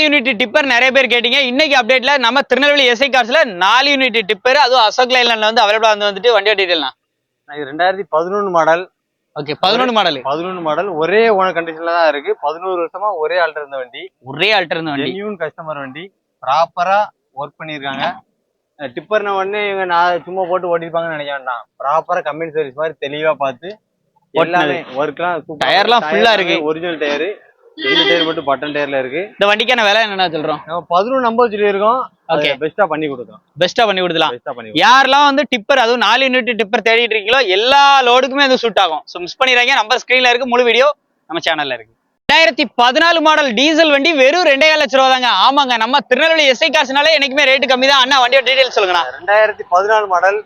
Unit tipper நிறைய பேர் கேட்டீங்க. இன்னைக்கு அப்டேட்ல நம்ம திருநெல்வேலி எஸ்ஐ கார்ஸ்ல 4 யூனிட் டிப்பர் அதுவும் அசோக் லைலாண்ட்ல வந்து அவைலபிளா வந்துட்டு வண்டியோட டீடைல்னா 2011 மாடல். ஓகே 11 மாடல் ஒரே ஓனர் கண்டிஷன்ல தான் இருக்கு. 11 வருஷமா ஒரே ஆல்டர் இருந்த வண்டி. ஜென்யூன் கஸ்டமர் வண்டி. ப்ராப்பரா ஒர்க் பண்ணிருக்காங்க. டிப்பர்ன உடனே இவங்க நான் சும்மா போட்டு ஓட்டிருப்பாங்கன்னு நினைக்க வேண்டாம். ப்ராப்பரா கம்பெனி சர்வீஸ் மாதிரி தெளிவா பார்த்து எல்லாமே ஒர்க்லாம் டயர்லாம் ஃபுல்லா இருக்கு. Original tyre. இந்த டயர் மட்டும் பட்டன் டயர்ல இருக்கு. இந்த வண்டிக்கான விலை என்னன்னா சொல்றோம். நம்ம 11 சொல்லி இருக்கோம். ஓகே பெஸ்டா பண்ணி கொடுக்கலாம். யாரெல்லாம் வந்து டிப்பர் அதுவும் 4 யூனிட் டிப்பர் தேடிட்டு இருக்கீங்களோ எல்லா லோடுக்குமே அது சூட் ஆகும். சோ மிஸ் பண்ணிடுறாங்க. நம்பர் ஸ்கிரீன்ல இருக்கு. முழு வீடியோ நம்ம சேனல்ல இருக்கு. 2014 மாடல் டீசல் வண்டி வெறும் 2.5 லட்சம் ரூபா தாங்க. ஆமாங்க, நம்ம திருநெல்வேலி எஸ்ஐ காசுனாலே என்னைக்குமே ரேட்டு கம்மி தான். அண்ணா வண்டியோட டீடைல் சொல்லுங்கண்ணா. 2014 மாடல்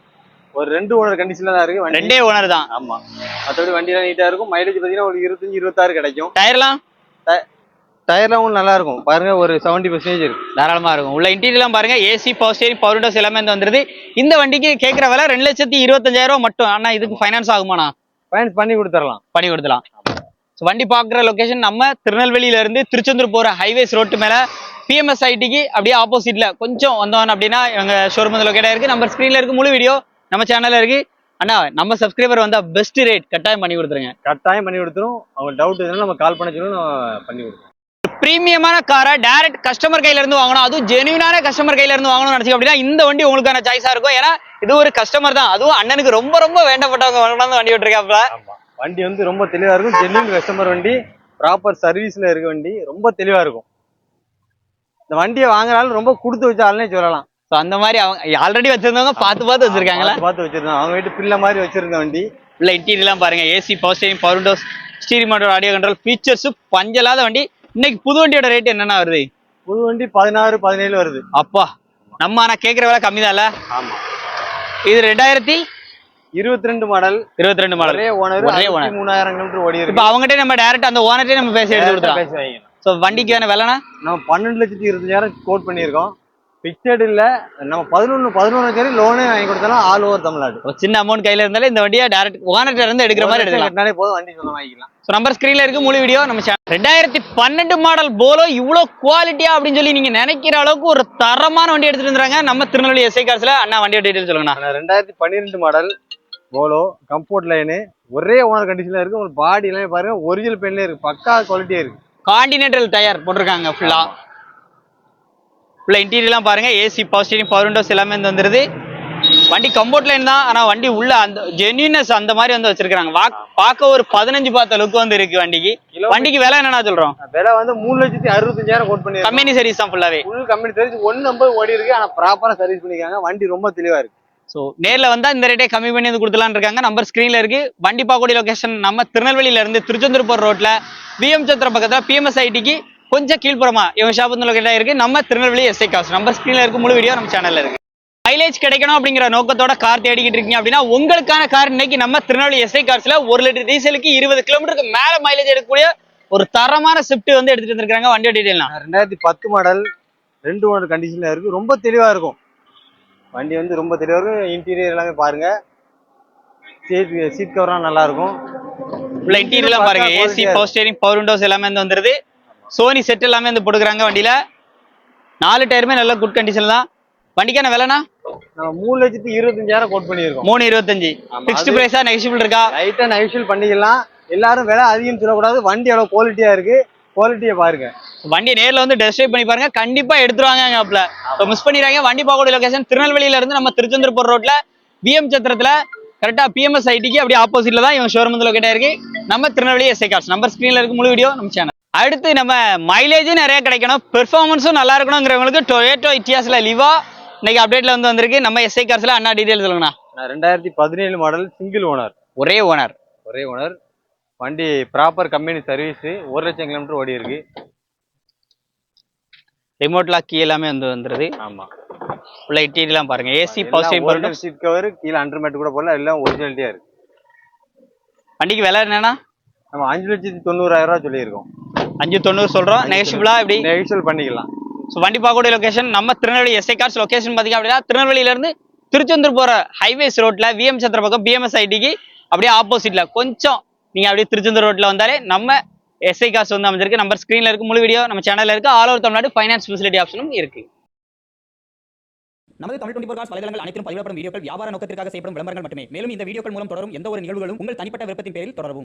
ஒரு 2 ஓனர் கண்டிஷன்ல தான் இருக்கு. ரெண்டே ஓனர் தான். ஆமா, மற்றபடி வண்டியெல்லாம் நீட்டா இருக்கும். மைலேஜ் பாத்தீங்கன்னா ஒரு 25-26 கிடைக்கும். டயர்லாம் நல்லா இருக்கும். பாருங்க ஒரு 70% இருக்கு. தாராளமா இருக்கும். உள்ள இன்டீரியர்லாம் பாருங்க. AC, power steering, power Windows எல்லாமே வந்துருது. இந்த வண்டிக்கு கேட்கிற விலை 2,25,000 மட்டும். ஆனா இதுக்கு ஃபைனான்ஸ் ஆகுமாண்ணா? ஃபைனான்ஸ் பண்ணி கொடுத்துடலாம். வண்டி பாக்குற லொகேஷன் நம்ம திருநெல்வேலியில இருந்து திருச்செந்தூர் போற ஹைவேஸ் ரோட்டு மேல பிஎம்எஸ் ஐடிக்கு அப்படியே ஆப்போசிட்ல கொஞ்சம் வந்தோம் அப்படின்னா எங்க ஷோரூம் லொகேட்டா இருக்கு. நம்பர் ஸ்கிரீன்ல இருக்கு. முழு வீடியோ நம்ம சேனல்ல இருக்கு. அண்ணா நம்ம சப்ஸ்கிரைபர் வந்தா பெஸ்ட் ரேட் கட்டாயம் பண்ணி கொடுத்துருங்க. அவங்க டவுட் எதுனா நம்ம கால் பண்ண சொல்லி பண்ணி கொடுத்துருவோம். பிரீமியமான காரை டைரக்ட் கஸ்டமர் கையில இருந்து வாங்கணும், அதுவும் ஜெனுவினான கஸ்டமர் கையில இருந்து வாங்கணும்னு நினைச்சீங்க அப்படின்னா இந்த வண்டி உங்களுக்கான சாய்ஸா இருக்கும். ஏன்னா இது ஒரு கஸ்டமர் தான், அதுவும் அண்ணனுக்கு ரொம்ப ரொம்ப வேண்டப்பட்டவங்க வண்டி விட்டுருக்காப்ல. வண்டி வந்து ரொம்ப தெளிவா இருக்கும். ஜென்யூன் கஸ்டமர் வண்டி. ப்ராப்பர் சர்வீஸ்ல இருக்க வண்டி. ரொம்ப தெளிவா இருக்கும். இந்த வண்டியை வாங்குறாலும் ரொம்ப கொடுத்து வச்சாலே சொல்லலாம். அந்த மாதிரி அவங்க ஆல்ரெடி வச்சிருந்தவங்க பார்த்து வச்சிருக்காங்களா? பார்த்து வச்சிருந்தாங்க. அவங்க வீட்டு பிள்ளை மாதிரி வச்சிருந்த வண்டி. உள்ள இன்டீரியர்லாம் பாருங்க. AC, power steering, power windows, steering motor, audio control features பஞ்சலாத வண்டி. இன்னைக்கு புது வண்டியோட ரேட் என்னன்னா வருது? புது வண்டி 16-17 வருது. அப்பா நம்ம ஆனா கேட்கிற விலை கம்மி தான் இல்ல? ஆமா. இது 2022 மாடல். ஒரே ஓனர் 3000 கிலோமீட்டர் ஓடி இருக்கு. இப்ப அவங்ககிட்ட நம்ம டைரக்ட் அந்த ஓனர்ட்டே நம்ம பேசி எடுத்து கொடுத்துறோம். சோ வண்டிக்கான விலைனா நம்ம 12,25,000 கோட் பண்ணியிருக்கோம். பிக்சட் இல்ல. நம்ம 11 லோனே வாங்கி கொடுத்தாலும் ஆல் ஓவர் தமிழ்நாடு. ஒரு சின்ன அமௌண்ட் கையில இருந்தாலே இந்த வண்டியை டைரக்ட் ஓனர்ட்ட இருந்து எடுக்கிற மாதிரி எடுக்கலாம். போதும், வண்டி சொந்தமா வாங்கிக்கலாம். சோ நம்பர் ஸ்கிரீன்ல இருக்கு. முழு வீடியோ நம்ம சேனல். 2012 மாடல் போலோ இவ்வளவு குவாலிட்டியா அப்படின்னு சொல்லி நீங்க நினைக்கிற அளவுக்கு ஒரு தரமான வண்டி எடுத்துட்டு இருந்தாங்க நம்ம திருநெல்வேலி எஸ்ஐ கார்ஸ்ல. அண்ணா வண்டியோட டீடைல் சொல்லுங்கண்ணா. 2012 மாடல் போலோ கம்ஃபோர்ட் லைனு ஒரே ஓனர் கண்டிஷன்ல இருக்கு. ஒரு பாடி எல்லாமே பாருங்க ஒரிஜினல் பெயின்ல இருக்கு. பக்கா குவாலிட்டியா இருக்கு. கான்டினென்டல் டயர் போட்டிருக்காங்க ஃபுல்லா. உள்ள இன்டீரியர்லாம் பாருங்க. AC, power steering, power Windows எல்லாமே வந்துருது. வண்டி கம்ஃபோர்ட் லைன் தான். ஆனா வண்டி உள்ள அந்த ஜென்யூனஸ் அந்த மாதிரி வந்து வச்சிருக்காங்க. பார்க்க ஒரு 15 பார்த்த லுக் வந்து இருக்கு வண்டிக்கு. வண்டிக்கு விலை என்னன்னா சொல்றோம்? விலை வந்து 3,65,000 கோட் பண்ணி. கம்பெனி சர்வீஸ் தான் ஃபுல்லாவே. Full company service. 150 ஓடி இருக்கு. ஆனா ப்ராப்பரா சர்வீஸ் பண்ணிருக்காங்க. வண்டி ரொம்ப தெளிவா இருக்கு. சோ நேர்ல வந்தா இந்த ரேட்டே கம்மி பண்ணி வந்து கொடுத்துலான்னு இருக்காங்க. நம்பர் ஸ்கிரீன்ல இருக்கு. வண்டி பார்க்கக்கூடிய லொகேஷன் நம்ம திருநெல்வேலியில இருந்து திருச்செந்தூர் போற ரோட்ல விஎம் சத்திரம் பக்கத்துல பிஎம்எஸ் ஐடிக்கு கொஞ்சம் கீழ்ப்புறமா இவங்க ஷாப் வந்து லொகேட்டா இருக்கு. நம்ம திருநெல்வேலி எஸ்ஐ கார்ஸ். நம்பர் ஸ்கிரீன்ல இருக்கு. முழு வீடியோ நம்ம சேனல்ல இருக்கு. மைலேஜ் கிடைக்கணும் அப்படிங்கிற நோக்கத்தோட கார் தேடிக்கிட்டு இருக்கீங்க அப்படின்னா உங்களுக்கான கார் இன்னைக்கு நம்ம திருநெல்வேலி எஸ்ஐ கார்ஸ்ல 1 லிட்டர் டீசலுக்கு 20 கிலோமீட்டருக்கு மேல மைலேஜ் எடுக்கக்கூடிய ஒரு தரமான ஸ்விஃப்ட் வந்து எடுத்துட்டு வந்திருக்காங்க. வண்டியோட டீடைல்னா 2010 மாடல் 2 ஓனர் கண்டிஷன்ல இருக்கு. ரொம்ப தெளிவா இருக்கும். வண்டி வந்து ரொம்ப தெளிவா இருக்கும். இன்டீரியர் எல்லாமே பாருங்க. சீட் கவர்லாம் நல்லா இருக்கும். உள்ள இன்டீரியர்லாம் பாருங்க. AC, power steering, power Windows எல்லாமே வந்து வந்துருது. சோனி செட் எல்லாமே வந்து போட்டுக்கிறாங்க வண்டியில. 4 டயருமே நல்ல குட் கண்டிஷன் தான். வண்டிக்கான விலைனா 3,25,000 கோட் பண்ணியிருக்கோம். 3,25. ஃபிக்ஸ்ட் பிரைஸா நெகோஷியபிள் இருக்கா? லைட்டா நெகோஷியபிள் பண்ணிக்கலாம். எல்லாரும் விலை அதிகம் சொல்லக்கூடாது. வண்டி எவ்வளவு குவாலிட்டியா இருக்கு. குவாலிட்டியை பாருங்க. வண்டியை நேர்ல வந்து டெஸ்ட் ட்ரைவ் பண்ணி பாருங்க. கண்டிப்பா எடுத்துருவாங்க. அப்பல மிஸ் பண்ணிடுறாங்க. வண்டி பார்க்கக்கூடிய லொகேஷன் திருநெல்வேலியில இருந்து நம்ம திருச்செந்தூர் போற ரோட்ல விஎம் சத்திரத்துல கரெக்டா பிஎம்எஸ் ஐடிக்கு அப்படியே ஆப்போசிட்ல தான் இவங்க ஷோரூம் வந்து லொகேட்டா இருக்கு. நம்ம திருநெல்வேலி எஸ்ஐ கார்ஸ். நம்பர் ஸ்கிரீன்ல இருக்கு. முழு வீடியோ நம்ம சேனல். அடுத்து நம்ம மைலேஜும் நிறைய கிடைக்கணும், பெர்ஃபார்மன்ஸும் நல்லா இருக்கணுங்கிறவங்களுக்கு டொயோட்டோ இட்டியாஸ்ல லிவா இன்னைக்கு அப்டேட்ல வந்து வந்திருக்கு. நம்ம எஸ்ஐ கார்ஸ்ல அண்ணா டீடைல் சொல்லுங்கண்ணா. 2017 மாடல் சிங்கிள் ஓனர். ஒரே ஓனர். வண்டி ப்ராப்பர் கம்பெனி சர்வீஸ். 1,00,000 கிலோமீட்டர் ஓடி இருக்கு. ரிமோட் லாக் கீ எல்லாமே வந்து வந்துருது. ஆமா. உள்ள இன்டீரியர்லாம் பாருங்க. AC, power steering, seat cover கீழ அண்டர் மேட் கூட போடல. எல்லாம் ஒரிஜினாலிட்டியா இருக்கு. வண்டிக்கு விலை என்னன்னா நம்ம 5,90,000 சொல்லி இருக்கோம். 5,90 சொல்றோம். நெகோஷியபிளா எப்படி? நெகோஷியபிள் பண்ணிக்கலாம். சோ வண்டி பார்க்கக்கூடிய லொகேஷன் நம்ம திருநெல்வேலி எஸ்ஐ கார்ஸ். லொகேஷன் பாத்தீங்க அப்படின்னா திருநெல்வேலியில இருந்து திருச்செந்தூர் போற ஹைவேஸ் ரோட்ல விஎம் சத்திர பக்கம் பிஎம்எஸ் ஐடிக்கு அப்படியே ஆப்போசிட்ல கொஞ்சம் நீங்க அப்படியே திருச்செந்தூர் ரோட்ல வந்தாலே நம்ம எஸ்ஐ காசு வந்து அமைஞ்சிருக்கு. நம்பர் ஸ்கிரீன்ல இருக்கு. முழு வீடியோ நம்ம சேனல்ல இருக்கு. All over Tamil Nadu finance facility ஆப்ஷனும் இருக்கு. நமது தமிழ் 24 காஸ் வலைதளங்கள் அனைத்தும் பதிவிடப்படும் வீடியோக்கள் வியாபார நோக்கத்திற்காக செய்யப்படும் விளம்பரங்கள் மட்டுமே. மேலும் இந்த வீடியோக்கள் மூலம் தொடரும் எந்த ஒரு நிகழ்வுகளும் உங்கள் தனிப்பட்ட விருப்பத்தின் பேரில் தொடரவும்.